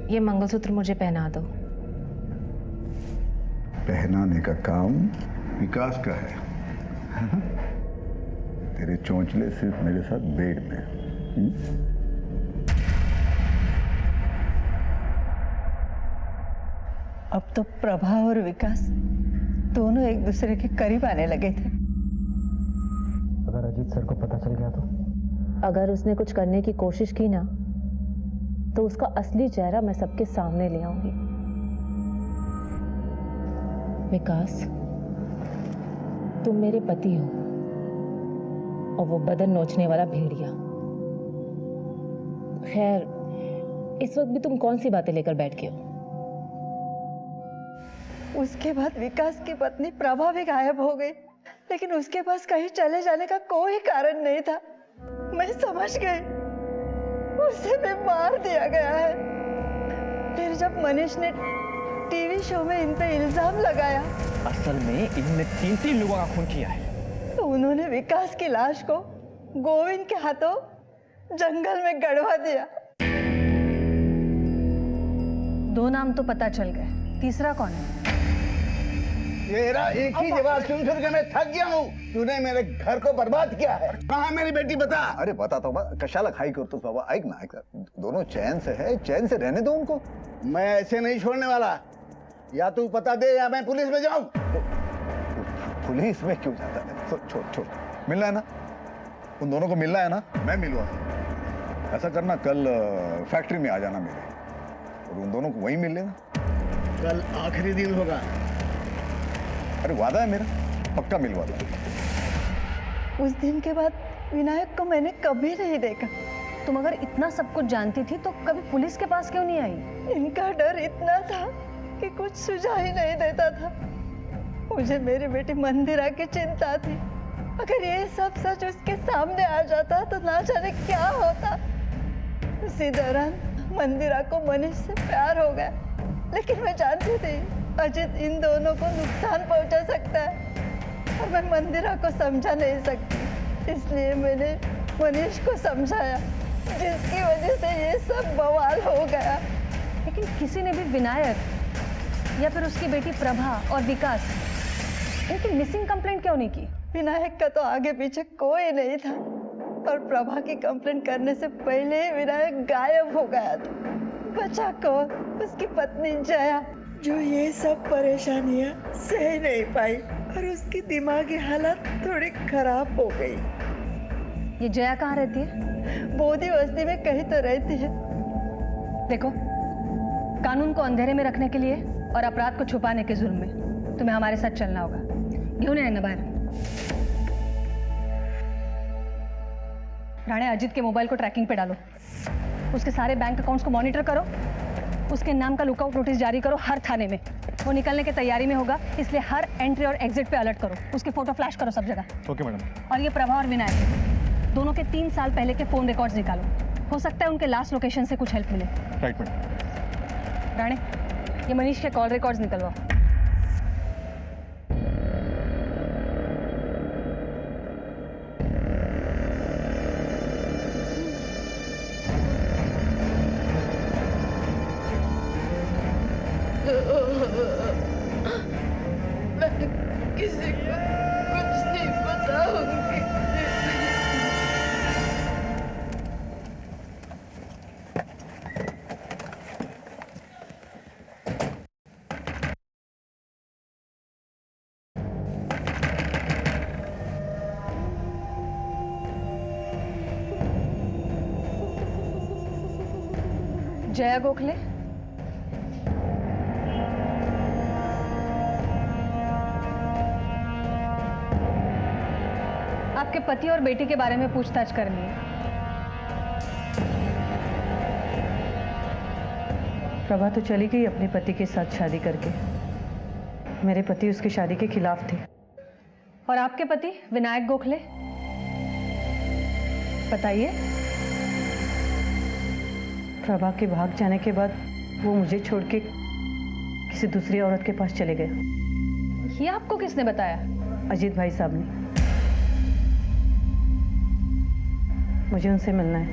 ये मंगलसूत्र मुझे पहना दो। पहनाने का काम विकास का है। तेरे चोंचले सिर्फ मेरे साथ बेड में। अब तो प्रभा और विकास दोनों एक दूसरे के करीब आने लगे थे। अगर अजीत सर को पता चल गया तो? अगर उसने कुछ करने की कोशिश की ना, तो उसका असली चेहरा मैं सबके सामने ले आऊंगी। विकास, तुम मेरे पति हो और वो बदन नोचने वाला भेड़िया। खैर, इस वक्त भी तुम कौन सी बातें लेकर बैठ गए हो? उसके बाद विकास की पत्नी प्रभा भी गायब हो गई, लेकिन उसके पास कहीं चले जाने का कोई कारण नहीं था। मैं समझ गई, उसे भी मार दिया गया है। फिर जब मनीष ने टीवी शो में इन पे इल्जाम लगाया, असल में इनने 3 लोगों का खून किया है। तो उन्होंने विकास की लाश को गोविंद के हाथों जंगल में गड़वा दिया। 2 नाम तो पता चल गए, तीसरा कौन है? तेरा एक ही जवाब सुन के मैं थक गया हूँ। तूने मेरे घर को बर्बाद किया है। कहाँ मेरी बेटी बता? अरे बता तो कशाला खाई करतोस बाबा। ऐक ना, दोनों चैन से है, चैन से रहने दो उनको। मैं ऐसे नहीं छोड़ने वाला। या तू पता दे या मैं पुलिस में जाऊं। पुलिस में क्यों जाता है? छोड़ मिलना है ना, उन दोनों को मिलना है ना, मैं मिलूंगा। ऐसा करना, कल फैक्ट्री में आ जाना मेरे, और उन दोनों को वहीं मिल लेना। कल आखिरी दिन होगा। अरे वादा है मेरा, पक्का मिलवा दूं। उस दिन के बाद विनायक को मैंने कभी नहीं देखा। तुम अगर इतना सब कुछ जानती थी तो कभी पुलिस के पास क्यों नहीं आई? इनका डर इतना था कि कुछ सुझा ही नहीं देता था। मुझे मेरी बेटी मंदिरा की चिंता थी। अगर ये सब सच उसके सामने आ जाता तो ना जाने क्या होता। उसी दौरान मंदिरा को मनीष से प्यार हो गया, लेकिन मैं जानती थी अजित इन दोनों को नुकसान पहुंचा सकता है और मैं मंदिरा को समझा नहीं सकती। इसलिए मैंने मनीष को समझाया, जिसकी वजह से ये सब बवाल हो गया। लेकिन किसी ने भी विनायक या फिर उसकी बेटी प्रभा और विकास, इनकी मिसिंग कंप्लेंट क्यों नहीं की? विनायक का तो आगे पीछे कोई नहीं था और प्रभा की कंप्लेंट करने से पहले ही विनायक गायब हो गया था। बचा कौन? उसकी पत्नी जया, जो ये सब परेशानियां सह नहीं पाई और उसकी दिमागी हालत थोड़ी खराब हो गई। ये जया कहाँ रहती है? बोधी बस्ती में कहीं तो रहती है। देखो, कानून को अंधेरे में रखने के लिए और अपराध को छुपाने के जुर्म में तुम्हें हमारे साथ चलना होगा। घेऊन ये ना बाहर। राणे, अजित के मोबाइल को ट्रैकिंग पे डालो, उसके सारे बैंक अकाउंट्स को मॉनिटर करो, उसके नाम का लुकआउट नोटिस जारी करो हर थाने में। वो निकलने की तैयारी में होगा, इसलिए हर एंट्री और एग्जिट पे अलर्ट करो। उसके फोटो फ्लैश करो सब जगह। Okay madam. और ये प्रभा और विनायक दोनों के 3 साल पहले के फोन रिकॉर्ड्स निकालो। हो सकता है उनके लास्ट लोकेशन से कुछ हेल्प मिले। Right madam. राणे, ये मनीष के कॉल रिकॉर्ड्स निकलवाओ। किसी को कुछ नहीं बताऊंगी। जया गोखले, आपके पति और बेटी के बारे में पूछताछ करनी है। प्रभा तो चली गई अपने पति के साथ शादी करके। मेरे पति उसकी शादी के खिलाफ थे। और आपके पति विनायक गोखले, बताइए। प्रभा के भाग जाने के बाद वो मुझे छोड़ के किसी दूसरी औरत के पास चले गए। ये आपको किसने बताया? अजीत भाई साहब ने। मुझे उनसे मिलना है।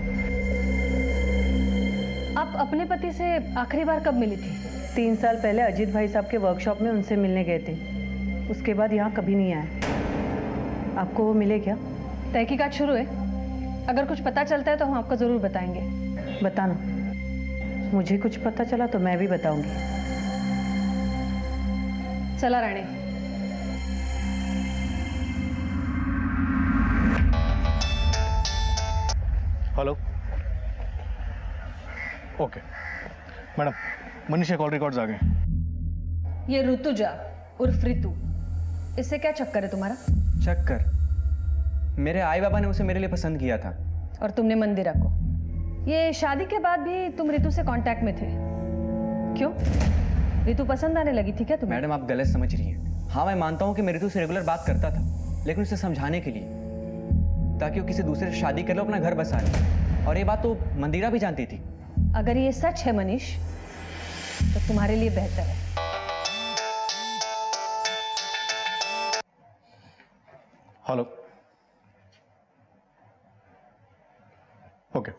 आप अपने पति से आखिरी बार कब मिली थी? 3 साल पहले अजीत भाई साहब के वर्कशॉप में उनसे मिलने गए थे। उसके बाद यहाँ कभी नहीं आए। आपको वो मिले क्या? तहकीकात शुरू है, अगर कुछ पता चलता है तो हम आपको जरूर बताएंगे। बताना, मुझे कुछ पता चला तो मैं भी बताऊंगी। चला Rane. Hello, okay madam, Manisha call records आ गए। ये ऋतुजा उर्फ ऋतु, इससे क्या चक्कर है तुम्हारा? चक्कर? मेरे आई बाबा ने उसे मेरे लिए पसंद किया था। और तुमने मंदिरा को। ये शादी के बाद भी तुम ऋतु से कांटेक्ट में थे, क्यों? ऋतु पसंद आने लगी थी क्या तुम्हें? मैडम आप गलत समझ रही हैं। हाँ मैं मानता हूँ कि मैं ऋतु से रेगुलर बात करता था, लेकिन उसे समझाने के लिए, ताकि वो किसी दूसरे से शादी कर लो, अपना घर बसा ले। और ये बात तो मंदिरा भी जानती थी। अगर ये सच है मनीष, तो तुम्हारे लिए बेहतर है। हेलो, ओके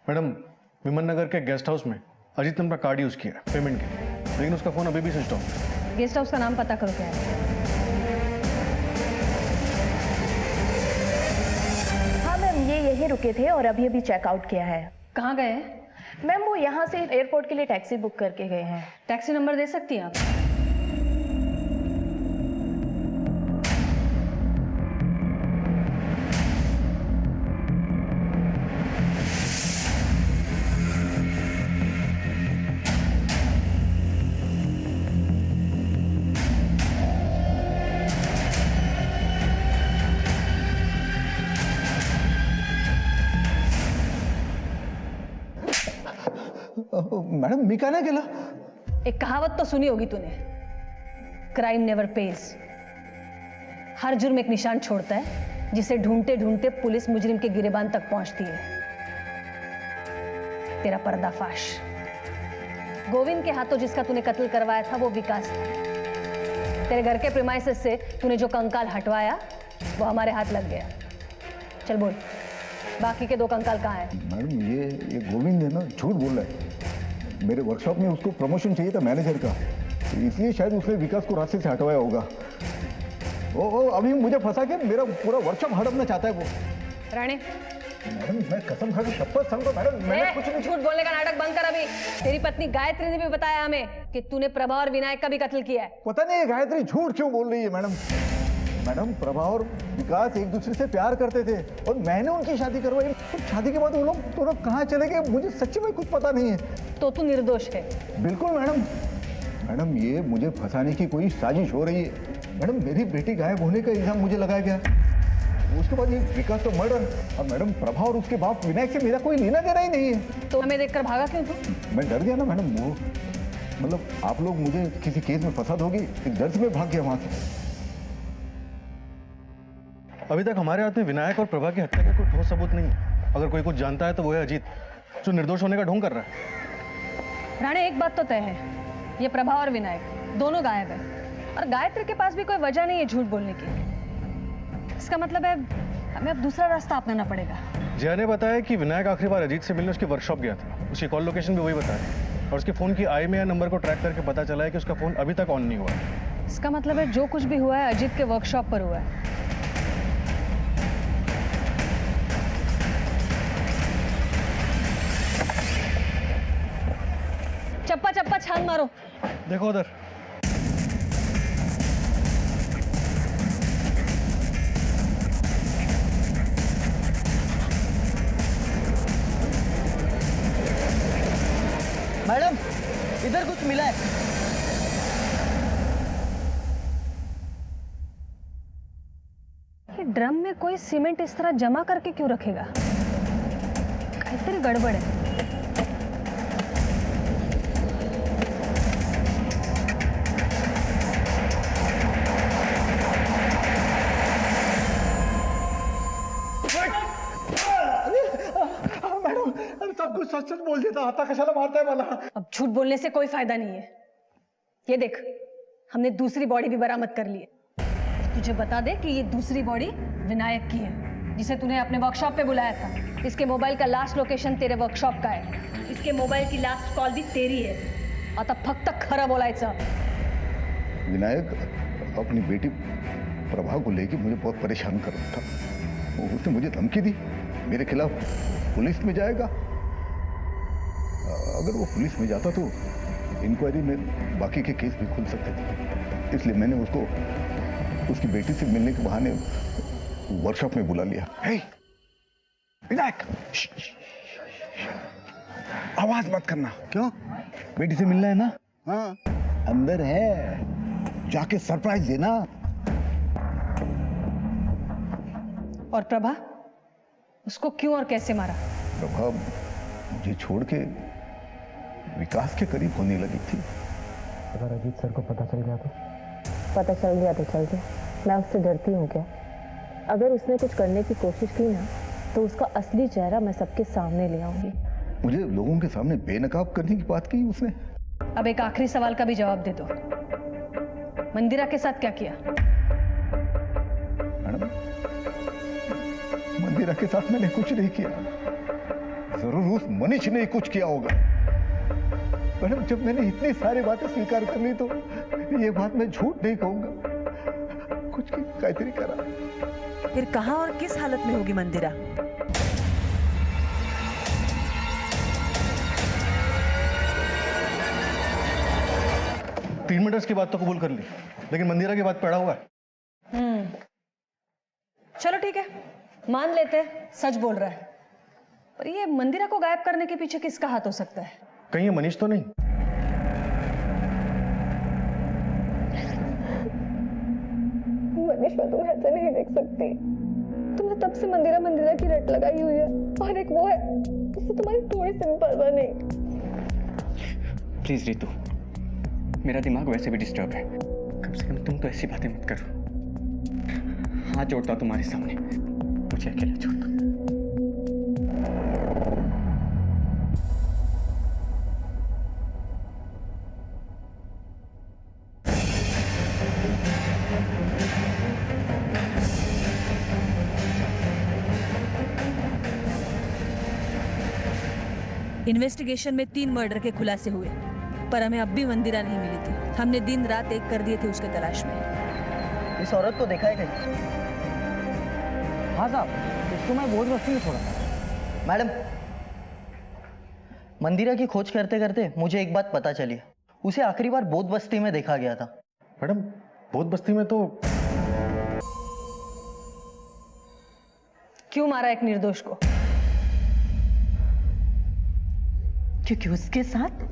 मैडम, विमन नगर के गेस्ट हाउस में अजीत ने अपना कार्ड यूज किया पेमेंट के लिए, लेकिन उसका फोन अभी भी स्विच ऑफ है। गेस्ट हाउस का नाम पता करो क्या है। हाँ मैम, ये यहीं रुके थे और अभी अभी चेकआउट किया है। कहाँ गए हैं? मैम वो यहाँ से एयरपोर्ट के लिए टैक्सी बुक करके गए हैं। टैक्सी नंबर दे सकती हैं आप? मॅडम मी का नाही केलं? एक कहावत तो सुनी होगी तूने, क्राइम नेवर पेज। हर जुर्म एक निशान छोड़ता है, जिसे ढूंढते ढूंढते पुलिस मुजरिम के गिरेबान तक पहुंचती है। तेरा पर्दाफाश। गोविंद के हाथों जिसका तूने कत्ल करवाया था वो विकास था। तेरे घर के प्रीमाइसेस से तूने जो कंकाल हटवाया वो हमारे हाथ लग गया। चल बोल, बाकी के 2 कंकाल कहाँ हैं? मैडम ये गोविंद है ना, झूठ बोल रहा है। मेरे वर्कशॉप में उसको प्रमोशन चाहिए था मैनेजर का, तो इसलिए शायद उसने विकास को रास्ते से हटवाया होगा। वो अभी मुझे फंसा के मेरा पूरा वर्कशॉप हड़पना चाहता है वो। राणे, मैडम मैं कसम खा के शपथ सांगतो मैडम, मैंने कुछ नहीं। झूठ बोलने का नाटक बंद कर अभी। तेरी पत्नी गायत्री ने भी बताया हमें कि तूने प्रभा और विनायक का भी कत्ल किया है। पता नहीं ये गायत्री झूठ क्यों बोल रही है मैडम। मैडम प्रभा और विकास एक दूसरे से प्यार करते थे और मैंने उनकी शादी करवाई। तो शादी के बाद वो लोग कहाँ चले गए मुझे सच्ची में कुछ पता नहीं है। तो तू निर्दोष है? बिल्कुल मैडम। मैडम ये मुझे फंसाने की कोई साजिश हो रही है। मैडम मेरी बेटी गायब होने का इल्जाम मुझे लगाया गया, उसके बाद ये विकास तो मर्डर, और मैडम प्रभा और उसके बाप विनायक से मेरा कोई लेना देना ही नहीं है। तो हमें देखकर भागा क्यों तू? मैं डर गया ना मैडम, वो मतलब आप लोग मुझे किसी केस में फंसा दोगी, इस डर से मैं भाग गया वहां से। अभी तक हमारे हाथ में विनायक और प्रभा की हत्या का कोई ठोस सबूत नहीं है। अगर कोई कुछ जानता है तो वो है अजीत, जो निर्दोष होने का ढोंग कर रहा है। राणे, एक बात तो तय है, ये प्रभा और विनायक दोनों गायब है, और गायत्री के पास भी कोई वजह नहीं है झूठ बोलने की। इसका मतलब है हमें अब दूसरा रास्ता अपनाना पड़ेगा। जया ने बताया कि विनायक आखिरी बार अजीत से मिलने उसकी वर्कशॉप गया था। उसकी कॉल लोकेशन भी वही बताया, और उसके फोन की IMEI नंबर को ट्रैक करके पता चला है कि उसका फोन अभी तक ऑन नहीं हुआ है। इसका मतलब है जो कुछ भी हुआ है अजीत के वर्कशॉप पर हुआ है। चप्पा चप्पा छान मारो। देखो उधर। मैडम इधर कुछ मिला है। ये ड्रम में कोई सीमेंट इस तरह जमा करके क्यों रखेगा? काफी गड़बड़ है। सब कुछ सच सच बोल देता, आता कशाला मारता है मला? अब झूठ बोलने से कोई फायदा नहीं है। ये देख, हमने दूसरी बॉडी भी बरामद कर ली है। तुझे बता दे कि ये दूसरी बॉडी विनायक की है। जिसे तूने अपने वर्कशॉप पे बुलाया था। इसके मोबाइल का लास्ट लोकेशन तेरे वर्कशॉप का है। इसके मोबाइल की लास्ट कॉल भी तेरी है। आता फक्त खरं बोलायचं। विनायक अपनी बेटी प्रभा को लेके मुझे बहुत परेशान कर रहा था। उसने मुझे धमकी दी, मेरे खिलाफ पुलिस में जाएगा। अगर वो पुलिस में जाता तो इंक्वायरी में बाकी के केस भी खुल सकते थे। इसलिए मैंने उसको उसकी बेटी से मिलने के बहाने वर्कशॉप में बुला लिया। हे विनायक, आवाज मत करना। क्यों? बेटी से मिलना है ना? हाँ, अंदर है, जाके सरप्राइज देना। और प्रभा, उसको क्यों और कैसे मारा? प्रभा मुझे छोड़ के विकास के करीब होने लगी थी। अगर अजीत सर को पता चल गया तो? पता चल गया तो चल गया, मैं उससे डरती हूँ क्या? अगर उसने कुछ करने की कोशिश की ना तो उसका असली चेहरा मैं सबके सामने ले आऊंगी। मुझे लोगों के सामने बेनकाब करने की बात की उसने। अब एक आखिरी सवाल का भी जवाब दे दो। मंदिरा के साथ क्या किया? मैडम, मंदिरा के साथ मैंने कुछ नहीं किया। जरूर उस मनीष ने कुछ किया होगा। मैडम, जब मैंने इतनी सारी बातें स्वीकार कर ली तो ये बात मैं झूठ नहीं कहूंगा। कुछ कायतरी करा। फिर कहां और किस हालत में होगी मंदिरा? तीन मिनट की बात तो कबूल कर ली, लेकिन मंदिरा की बात पे अड़ा हुआ है। चलो ठीक है, मान लेते हैं सच बोल रहा है। पर ये मंदिरा को गायब करने के पीछे किसका हाथ हो सकता है? कहीं ये मनीष तो नहीं? मनीष, मैं तुम्हें ऐसे नहीं देख सकती। तुमने तब से मंदिरा मंदिरा की रट लगाई हुई है, और एक वो है जिससे तुम्हारी थोड़ी सी भी परवाह नहीं। प्लीज रितु, मेरा दिमाग वैसे भी डिस्टर्ब है। कम से कम तुम तो ऐसी बातें मत करो। हाथ जोड़ता तुम्हारे सामने, मुझे अकेला छोड़ दो। इन्वेस्टिगेशन में 3 मर्डर के खुलासे हुए, पर हमें अब भी मंदिरा नहीं मिली थी। हमने दिन रात एक कर दिए थे उसके तलाश में। इस औरत को देखा है कहीं? हाँ साहब, इसको मैं बोध बस्ती में छोड़ा था। मैडम, मंदिरा की खोज करते करते मुझे एक बात पता चली। उसे आखिरी बार बोध बस्ती में देखा गया था। मैडम, बोध बस्ती में तो क्यों मारा एक निर्दोष को? क्योंकि उसके साथ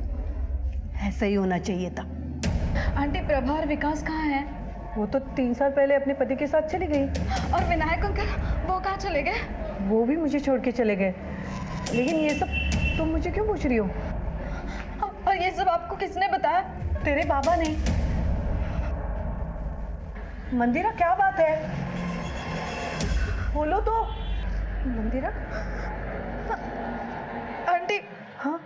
ऐसा ही होना चाहिए था। आंटी, प्रभा और विकास कहाँ हैं? वो तो 3 साल पहले अपने पति के साथ चली गई। और विनायक अंकल, वो कहाँ चले गए? वो भी मुझे छोड़ के चले गए। लेकिन ये सब तुम मुझे क्यों पूछ रही हो? और ये सब आपको किसने बताया? तेरे बाबा ने। मंदिरा, क्या बात है? बोलो तो। मंदिरा? आंटी, हाँ?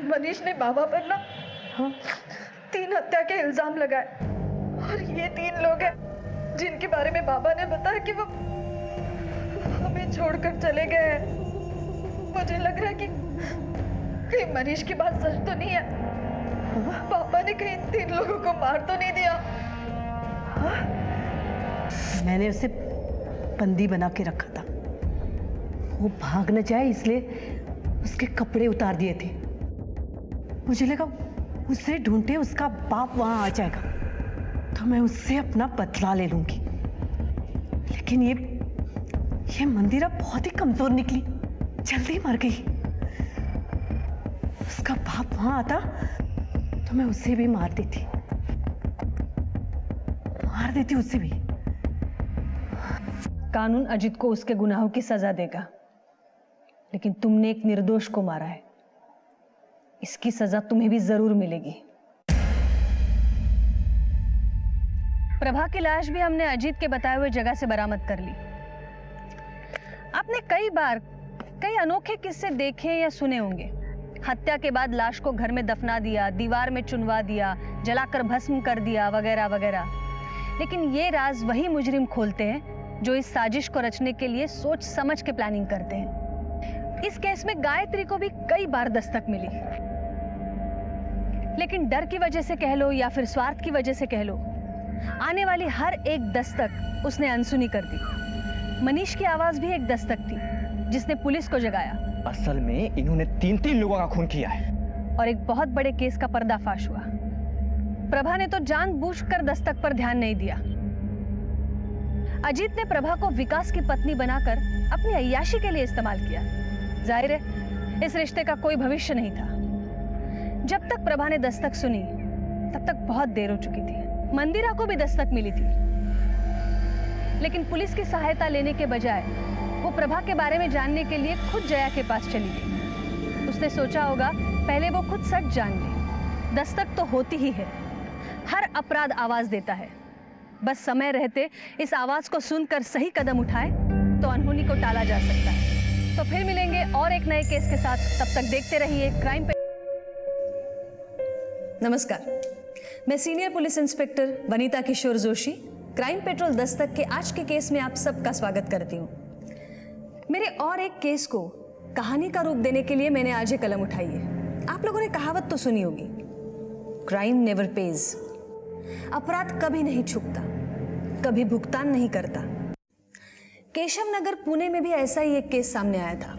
मनीष ने बाबा पर ना हाँ? 3 हत्या के इल्जाम लगाए, और ये 3 लोग हैं जिनके बारे में बाबा ने बताया कि वो हमें छोड़कर चले गए हैं। मुझे लग रहा है कि कहीं मनीष की बात सच तो नहीं है। पापा ने कहीं 3 लोगों को मार तो नहीं दिया? मैंने उसे बंदी बना के रखा था। वो भाग न जाए इसलिए उसके कपड़े उतार दिए थे। मुझे लगा उसे ढूंढते उसका बाप वहां आ जाएगा तो मैं उससे अपना बदला ले लूंगी। लेकिन ये मंदिरा बहुत ही कमजोर निकली, जल्दी मर गई। उसका बाप वहां आता तो मैं उसे भी मार देती उसे भी। कानून अजित को उसके गुनाहों की सजा देगा, लेकिन तुमने एक निर्दोष को मारा है, इसकी सजा तुम्हें भी जरूर मिलेगी। प्रभा की लाश भी हमने अजीत के बताए हुए जगह से बरामद कर ली। आपने कई बार कई अनोखे किस्से देखे या सुने होंगे। हत्या के बाद लाश को घर में दफना दिया, दीवार में चुनवा दिया, जलाकर भस्म कर दिया, वगैरह वगैरह। लेकिन ये राज वही मुजरिम खोलते हैं जो इस साजिश को रचने के लिए सोच समझ के प्लानिंग करते हैं। इस केस में गायत्री को भी कई बार दस्तक मिली, लेकिन डर की वजह से कह लो या फिर स्वार्थ की वजह से कह लो, आने वाली हर एक दस्तक उसने अनसुनी कर दी। मनीष की आवाज भी एक दस्तक थी जिसने पुलिस को जगाया। असल में इन्होंने 3-3 लोगों का खून किया है और एक बहुत बड़े केस का पर्दाफाश हुआ। प्रभा ने तो जानबूझकर दस्तक पर ध्यान नहीं दिया। अजीत ने प्रभा को विकास की पत्नी बनाकर अपनी अय्याशी के लिए इस्तेमाल किया। जाहिर है इस रिश्ते का कोई भविष्य नहीं था। जब तक प्रभा ने दस्तक सुनी तब तक बहुत देर हो चुकी थी। मंदिरा को भी दस्तक मिली थी, लेकिन पुलिस की सहायता लेने के बजाय वो प्रभा के बारे में जानने के लिए खुद जया के पास चली गई। उसने सोचा होगा पहले वो खुद सच जान ले। दस्तक तो होती ही है, हर अपराध आवाज देता है। बस समय रहते इस आवाज को सुनकर सही कदम उठाए तो अनहोनी को टाला जा सकता है। तो फिर मिलेंगे और एक नए केस के साथ। तब तक देखते रहिए क्राइम पे। नमस्कार, मैं सीनियर पुलिस इंस्पेक्टर वनीता किशोर जोशी क्राइम पेट्रोल दस्तक के आज के केस में आप सबका स्वागत करती हूँ। मेरे और एक केस को कहानी का रूप देने के लिए मैंने आज ये कलम उठाई है। आप लोगों ने कहावत तो सुनी होगी, क्राइम नेवर पेज। अपराध कभी नहीं छुपता, कभी भुगतान नहीं करता। केशव नगर पुणे में भी ऐसा ही एक केस सामने आया था,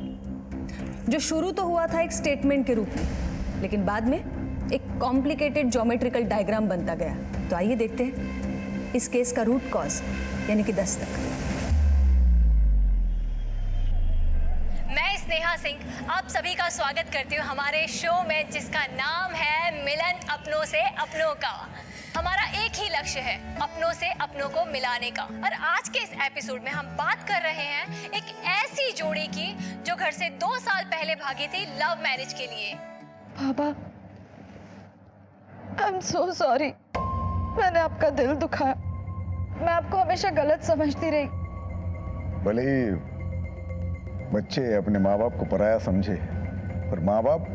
जो शुरू तो हुआ था एक स्टेटमेंट के रूप में, लेकिन बाद में एक कॉम्प्लिकेटेड ज्योमेट्रिकल डायग्राम बनता गया। तो आइए देखते हैं इस केस का रूट कॉज यानी कि दस्तक। मैं स्नेहा सिंह आप सभी का स्वागत करती हूँ हमारे शो में, जिसका नाम है मिलन अपनों से अपनों का। हमारा एक ही लक्ष्य है, अपनों से अपनों को मिलाने का। और आज के इस एपिसोड में हम बात कर रहे हैं एक ऐसी जोड़ी की जो घर से 2 साल पहले भागी थी लव मैरिज के लिए। बाबा, आई एम सो सॉरी, मैंने आपका दिल दुखाया। मैं आपको हमेशा गलत समझती रही। भले ही बच्चे अपने माँ बाप को पराया समझे, पर माँ बाप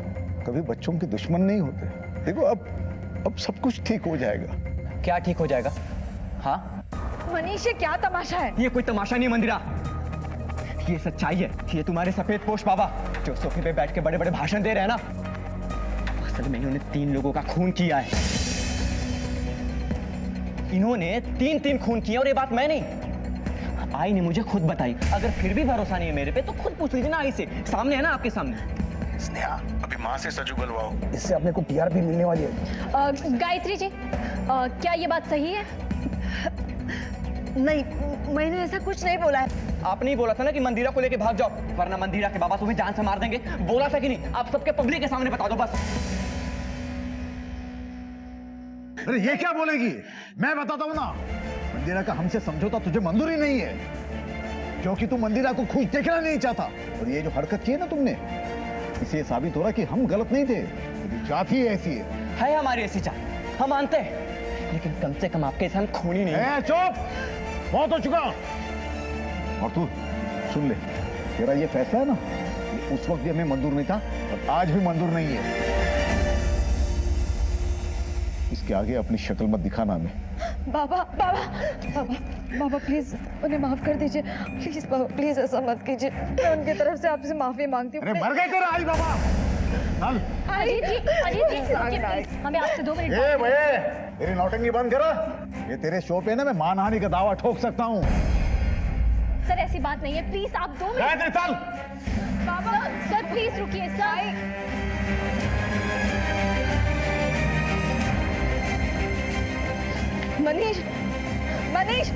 कभी बच्चों के दुश्मन नहीं होते। देखो अब सब कुछ ठीक हो जाएगा। क्या ठीक हो जाएगा? हाँ, मनीष, ये क्या तमाशा है? ये कोई तमाशा नहीं मंदिरा, ये सच्चाई है। ये तुम्हारे सफेद पोश बाबा जो सोफे पे बैठ के बड़े बड़े भाषण दे रहे हैं ना, असल में इन्होंने 3 लोगों का खून किया है। इन्होंने 3 खून किए और ये बात मैं नहीं, आई ने मुझे खुद बताई। अगर फिर भी भरोसा नहीं है मेरे पे तो खुद पूछ लीजिए ना आई से, सामने है ना आपके सामने। स्नेहा, अभी माँ से सजू बुलवाओ, इससे अपने को टीआर भी मिलने वाली है। गायत्री जी, क्या ये बात सही है? नहीं, मैंने ऐसा कुछ नहीं बोला है। आपने ही बोला था ना कि मंदिरा को लेके भाग जाओ, वरना मंदिरा के बाबा तुम्हें जान से मार देंगे। बोला था कि नहीं? आप सबके पब्लिक के सामने बता दो बस। अरे ये क्या बोलेगी? मैं बताता हूँ ना, मंदिरा का हमसे समझौता तुझे मंजूर ही नहीं है, क्योंकि तू मंदिरा को खुश देखना नहीं चाहता। और ये जो हरकत की है ना तुमने, इससे ये साबित हो रहा कि हम गलत नहीं थे, तेरी जात ही ऐसी है हमारी ऐसी जात, हम मानते हैं, लेकिन कम से कम आपके साथ खूनी नहीं है। चुप, बहुत हो चुका। और तू सुन ले, तेरा ये फैसला है ना, ये उस वक्त भी हमें मंजूर नहीं था और आज भी मंजूर नहीं है। इसके आगे अपनी शक्ल मत दिखाना हमें। बाबा, बाबा, बाबा, बाबा प्लीज उन्हें माफ कर दीजिए। प्लीज बाबा, प्लीज ऐसा मत कीजिए। मैं उनकी तरफ से आपसे माफी मांगती हूँ। अरे मर गए तेरा आई बाबा। चल। अजीत जी, प्लीज, हमें आपसे 2 मिनट। ए भैया, तेरी नौटंकी बंद करो। ये तेरे शो पे ना मैं मानहानि का दावा ठोक सकता हूँ। सर ऐसी बात नहीं है, प्लीज आप 2 मिनट। चल। बाबा सर प्लीज रुकिए सर। मनीष, मनीष।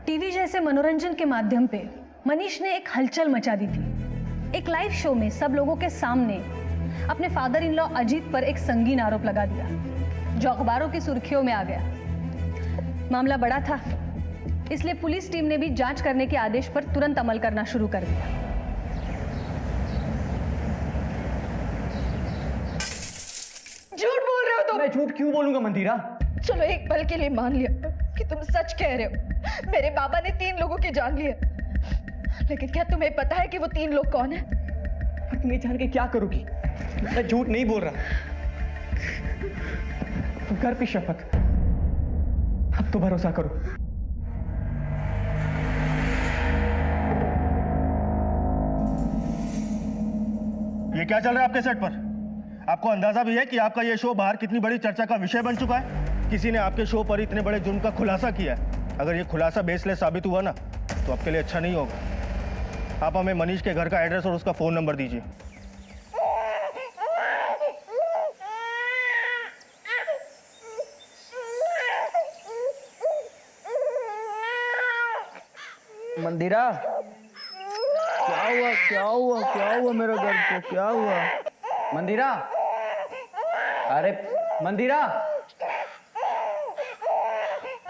टीवी जैसे मनोरंजन के माध्यम पे मनीष ने एक हलचल मचा दी थी। एक लाइव शो में सब लोगों के सामने अपने फादर इन लॉ अजीत पर एक संगीन आरोप लगा दिया, जो अखबारों की सुर्खियों में आ गया। मामला बड़ा था, इसलिए पुलिस टीम ने भी जांच करने के आदेश पर तुरंत अमल करना शुरू कर दिया। झूठ बोल रहे हो तुम। मैं झूठ क्यों बोलूंगा मंदिरा? चलो एक पल के लिए मान लिया कि तुम सच कह रहे हो। मेरे बाबा ने 3 लोगों की जान ली है, लेकिन क्या तुम्हें पता है कि वो 3 लोग कौन है? तुम ये जान के क्या करोगी? मैं झूठ नहीं बोल रहा, घर की शपथ। अब तो भरोसा करो, ये क्या चल रहा है आपके सेट पर? आपको अंदाजा भी है कि आपका ये शो बाहर कितनी बड़ी चर्चा का विषय बन चुका है? किसी ने आपके शो पर इतने बड़े जुर्म का खुलासा किया है। अगर ये खुलासा बेसलेस साबित हुआ ना तो आपके लिए अच्छा नहीं होगा। आप हमें मनीष के घर का एड्रेस और उसका फोन नंबर दीजिए। मंदिरा, क्या हुआ क्या हुआ क्या हुआ मेरे घर को, क्या हुआ? मंदिरा, अरे मंदिरा,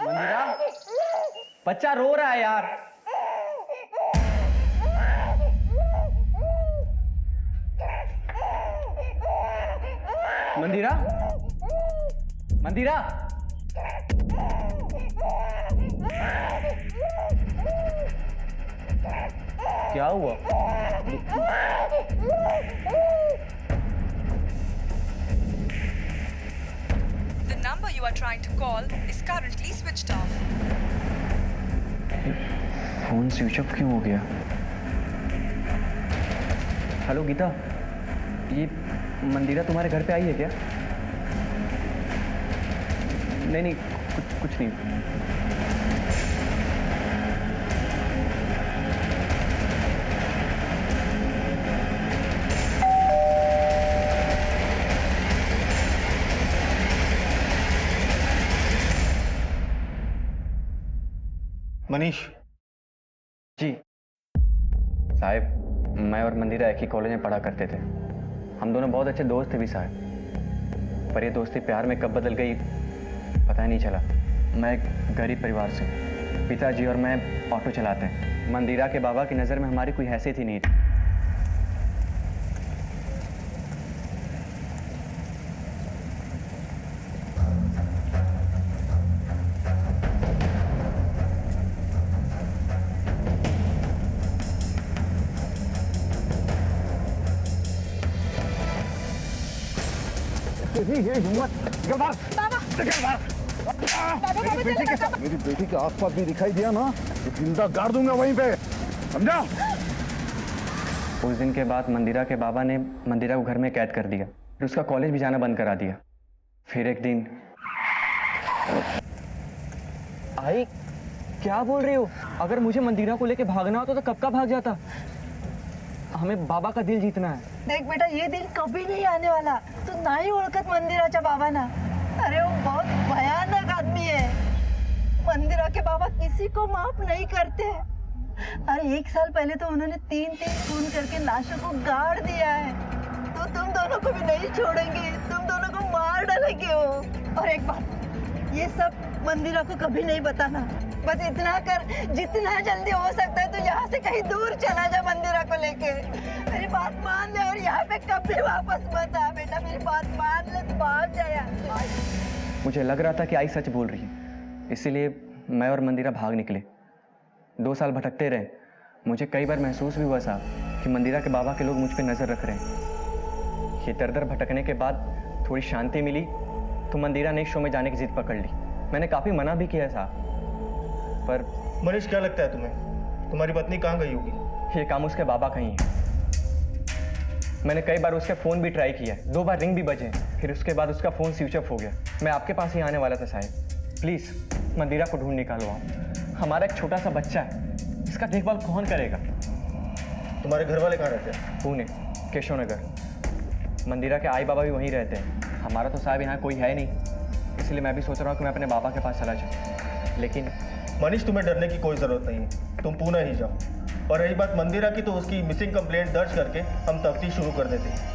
मंदिरा, बच्चा रो रहा है यार। मंदिरा, मंदिरा, क्या हुआ? The number you are trying to call is currently switched off. Phone switch off क्यों हो गया? हेलो गीता, ये मंदिरा तुम्हारे घर पे आई है क्या? नहीं नहीं, कुछ नहीं। मनीष जी साहब, मैं और मंदिरा एक ही कॉलेज में पढ़ा करते थे। हम दोनों बहुत अच्छे दोस्त थे भी साहब, पर ये दोस्ती प्यार में कब बदल गई पता ही नहीं चला। मैं एक गरीब परिवार से, पिताजी और मैं ऑटो चलाते हैं। मंदिरा के बाबा की नज़र में हमारी कोई हैसियत ही नहीं थी। मेरी बेटी के आसपास भी दिखाई दिया ना तो जिंदा गाड़ दूंगा वहीं पे, समझा? उस दिन के बाद मंदिरा के बाबा ने मंदिरा को घर में कैद कर दिया, फिर उसका कॉलेज भी जाना बंद करा दिया। फिर एक दिन आई, क्या बोल रही हो? अगर मुझे मंदिरा को लेके भागना होता तो कब का भाग जाता। हमें बाबा का दिल जीतना है। देख बेटा, ये दिन कभी नहीं आने वाला। तू नाही ओळखत मंदिराच्या बाबांना। अरे वो बहुत भयानक आदमी है। मंदिरा के बाबा किसी को माफ नहीं करते। अरे 1 साल पहले तो उन्होंने 3 खून करके लाशों को गाड़ दिया है। तो तुम दोनों को भी नहीं छोड़ेंगे, तुम दोनों को मार डालेंगे वो। और एक बात, ये सब मंदिरा को कभी नहीं बताना। बस इतना कर, जितना जल्दी हो सकता है तो यहाँ से कहीं दूर चला जा मंदिरा को लेके। मेरी बात मान ले और यहाँ पे कभी वापस मत आ बेटा। मेरी बात मान ले, तो भाग जा यहाँ से। मुझे लग रहा था कि आई सच बोल रही है, इसीलिए मैं और मंदिरा भाग निकले। 2 साल भटकते रहे। मुझे कई बार महसूस भी हुआ साहब कि मंदिरा के बाबा के लोग मुझ पे नजर रख रहे हैं। ये दर दर भटकने के बाद थोड़ी शांति मिली तो मंदिरा ने शो में जाने की जिद पकड़ ली। मैंने काफी मना भी किया साहब, पर मनीष क्या लगता है तुम्हें, तुम्हारी पत्नी कहाँ गई होगी? ये काम उसके बाबा का ही है। मैंने कई बार उसका फोन भी ट्राई किया, 2 बार रिंग भी बजे, फिर उसके बाद उसका फोन स्विच ऑफ हो गया। मैं आपके पास ही आने वाला था साहब, प्लीज मंदिरा को ढूंढ निकालो आप। हमारा एक छोटा सा बच्चा है, इसका देखभाल कौन करेगा? तुम्हारे घर वाले कहाँ रहते हैं? पुणे, केशव नगर। मंदिरा के आई बाबा भी वहीं रहते हैं। हमारा तो साहब यहाँ कोई है नहीं, इसलिए मैं भी सोच रहा हूँ कि मैं अपने बाबा के पास चला जाऊँ। लेकिन मनीष, तुम्हें डरने की कोई जरूरत नहीं है, तुम पुणे ही जाओ। और रही बात मंदिरा की, तो उसकी मिसिंग कंप्लेंट दर्ज करके हम तफ्तीश शुरू कर देते हैं।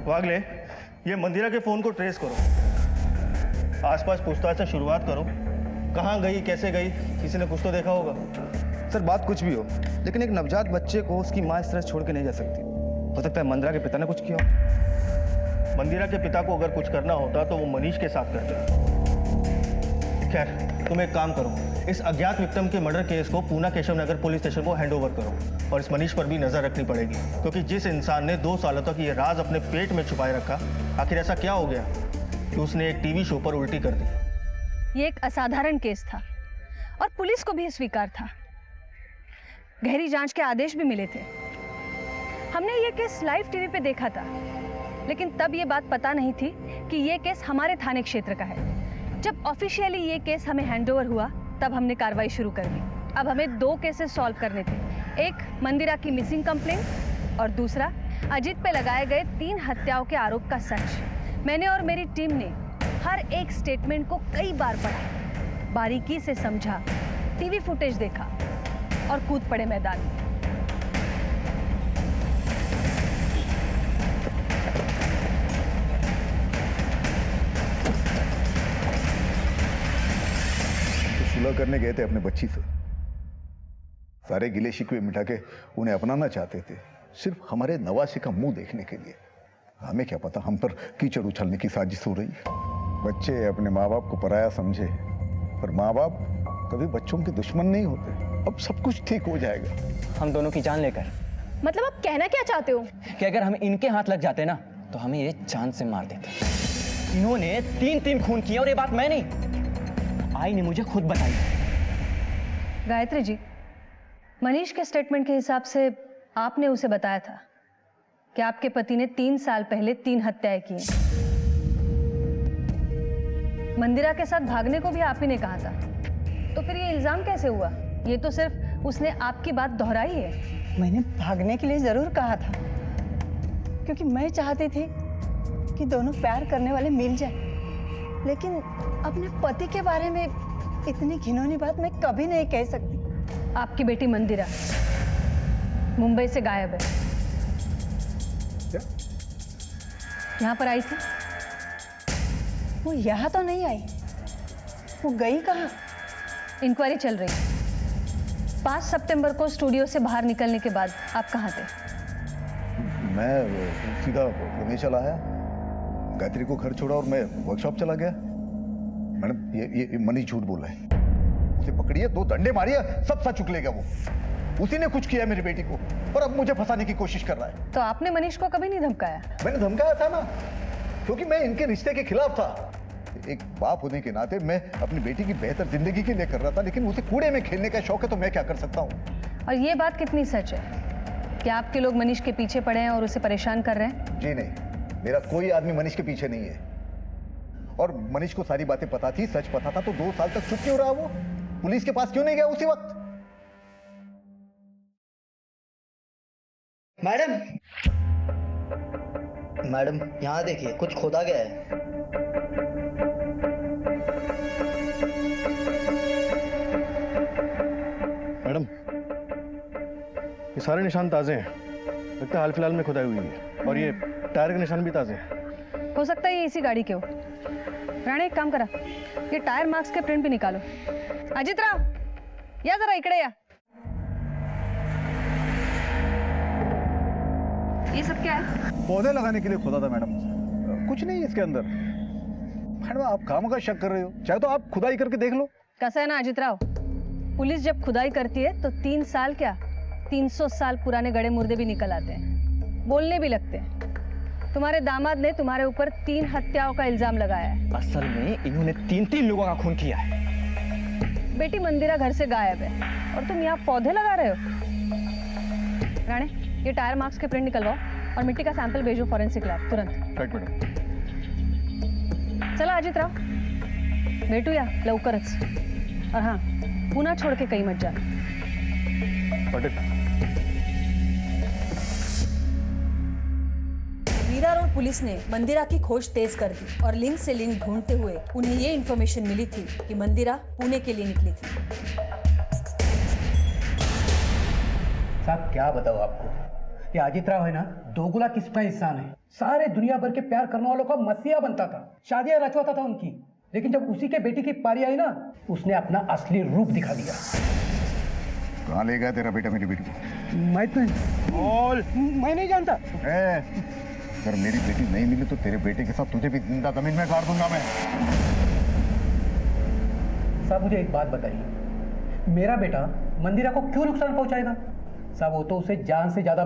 वागले, ये मंदिरा के फोन को ट्रेस करो, आसपास पूछताछ से शुरुआत करो। कहाँ गई, कैसे गई, किसी ने कुछ तो देखा होगा। सर बात कुछ भी हो, लेकिन एक नवजात बच्चे को उसकी माँ इस तरह छोड़ के नहीं जा सकती। हो सकता है मंदिरा के पिता ने कुछ किया हो। मंदिरा के पिता को अगर कुछ करना होता तो वो मनीष के साथ करते। खैर, तुम एक काम करो, इस अज्ञात विक्टिम के मर्डर केस को पूना केशव नगर पुलिस स्टेशन को हैंडओवर करो और इस मनीष पर भी नजर रखनी पड़ेगी, क्योंकि जिस इंसान ने 2 सालों तक ये राज अपने पेट में छुपाए रखा, आखिर ऐसा क्या हो गया कि उसने एक टीवी शो पर उल्टी कर दी। ये एक असाधारण केस था और पुलिस को भी स्वीकार था। गहरी जांच के आदेश भी मिले थे। हमने ये केस लाइव टीवी पे देखा था, लेकिन तब ये बात पता नहीं थी कि ये केस हमारे थाने क्षेत्र का है। जब ऑफिशियली ये केस हमें हैंडओवर हुआ, तब हमने कार्रवाई शुरू कर दी। अब हमें 2 केसेस सॉल्व करने थे, एक मंदिरा की मिसिंग कंप्लेंट और दूसरा अजित पे लगाए गए 3 हत्याओं के आरोप का सच। मैंने और मेरी टीम ने हर एक स्टेटमेंट को कई बार पढ़ा, बारीकी से समझा, टीवी फुटेज देखा और कूद पड़े मैदान में। सुलह करने गए थे अपने बच्ची से, सारे गिले शिकवे मिटा के उन्हें अपनाना चाहते थे, सिर्फ हमारे नवासे का मुंह देखने के लिए। हमें क्या पता हम पर कीचड़ उछलने की साजिश हो रही है। बच्चे अपने माँ बाप को पराया समझे, पर माँ बाप कभी बच्चों के दुश्मन नहीं होते। अब सब कुछ ठीक हो जाएगा। हम दोनों की जान लेकर। मतलब आप कहना क्या चाहते हो? कि अगर हम इनके हाथ लग जाते ना, तो हमें ये जान से मार देते। इन्होंने 3 खून किए और ये बात मैं नहीं, आई ने मुझे खुद बताई। गायत्री जी, मनीष के स्टेटमेंट के हिसाब से आपने उसे बताया था कि आपके पति ने 3 साल पहले 3 हत्याएं की। मंदिरा के साथ भागने को भी आप ही ने कहा था, तो फिर ये इल्जाम कैसे हुआ? ये तो सिर्फ उसने आपकी बात दोहराई है। मैंने भागने के लिए जरूर कहा था, क्योंकि मैं चाहती थी कि दोनों प्यार करने वाले मिल जाए, लेकिन अपने पति के बारे में इतनी घिनौनी बात मैं कभी नहीं कह सकती। आपकी बेटी मंदिरा मुंबई से गायब है। क्या? यहाँ पर आई थी? वो यहाँ तो नहीं आई, वो गई कहाँ? इंक्वायरी चल रही है। 5 सितंबर को स्टूडियो से बाहर निकलने के बाद आप कहाँ थे? मैं सीधा पुणे चला आया, गायत्री को घर छोड़ा और मैं वर्कशॉप चला गया। मैडम, ये मनीष झूठ बोल रहा है। उसे पकड़िए, 2 डंडे मारिए, सब सच उगलेगा। वो उसी ने कुछ किया मेरी बेटी को, और अब मुझे फंसाने की कोशिश कर रहा है। तो आपने मनीष को कभी नहीं धमकाया? मैंने धमकाया था ना, क्योंकि मैं इनके रिश्ते के खिलाफ था। एक बाप होने के नाते मैं अपनी बेटी की बेहतर जिंदगी के लिए कर रहा था, लेकिन उसे कूड़े में खेलने का शौक है, तो मैं क्या कर सकता हूँ। और ये बात कितनी सच है कि आपके लोग मनीष के पीछे पड़े हैं और उसे परेशान कर रहे हैं? जी नहीं, मेरा कोई आदमी मनीष के पीछे नहीं है। और मनीष को सारी बातें पता थी, सच पता था, तो 2 साल तक चुप क्यों रहा? वो पुलिस के पास क्यों नहीं गया उसी वक्त? मैडम यहाँ देखिए, कुछ खोदा गया है। मैडम, ये सारे निशान ताजे हैं, लगता है हाल फिलहाल में खुदाई हुई है, और ये टायर के निशान भी ताजे हैं। हो सकता है ये इसी गाड़ी के हो। राणे, एक काम करा, ये टायर मार्क्स के प्रिंट भी निकालो। अजित राव, या जरा इकडे या। ये सब क्या है? पौधे लगाने के लिए खोदा था मैडम, कुछ नहीं इसके अंदर। मैडम, आप काम का शक कर रहे हो, चाहे तो आप खुदाई करके देख लो। कैसा है ना अजित राव, पुलिस जब खुदाई करती है तो 3 साल क्या 300 साल पुराने गड़े मुर्दे भी निकल आते हैं, बोलने भी लगते हैं। तुम्हारे दामाद ने तुम्हारे ऊपर 3 हत्याओं का इल्जाम लगाया है। असल में इन्होंने 3 लोगों का खून किया है। बेटी मंदिरा घर से गायब है और तुम यहाँ पौधे लगा रहे हो। राणे, ये टायर मार्क्स के प्रिंट निकलवाओ और मिट्टी का सैंपल भेजो फॉरेंसिक लैब तुरंत। Right madam. चला अजित राव, भेटूया लवकरच। और हाँ, पुन्हा छोड़ के कहीं मत जा। मीरा रोड पुलिस ने मंदिरा की खोज तेज कर दी और लिंक से लिंक ढूंढते हुए उन्हें ये इन्फॉर्मेशन मिली थी कि मंदिरा पुणे के लिए निकली थी। साहब क्या बताओ आपको, ये अजित राव है ना, दोगुला किस्म इंसान है। सारे दुनिया भर के प्यार करने वालों का मसीहा बनता था, शादियां रचवाता था उनकी, लेकिन जब उसी के बेटी की पारी आई ना, उसने अपना असली रूप दिखा दिया। कहाँ ले गया तेरा बेटा मेरी बेटी को? मैं नहीं जानता। अगर मेरी बेटी नहीं मिली तो तेरे बेटे के साथ तुझे भी जिंदा जमीन में गाड़ दूंगा मैं। साहब मुझे एक बात बताइए, मेरा बेटा मंदिरा को क्यों नुकसान पहुंचाएगा? साहब वो तो उसे जान से ज्यादा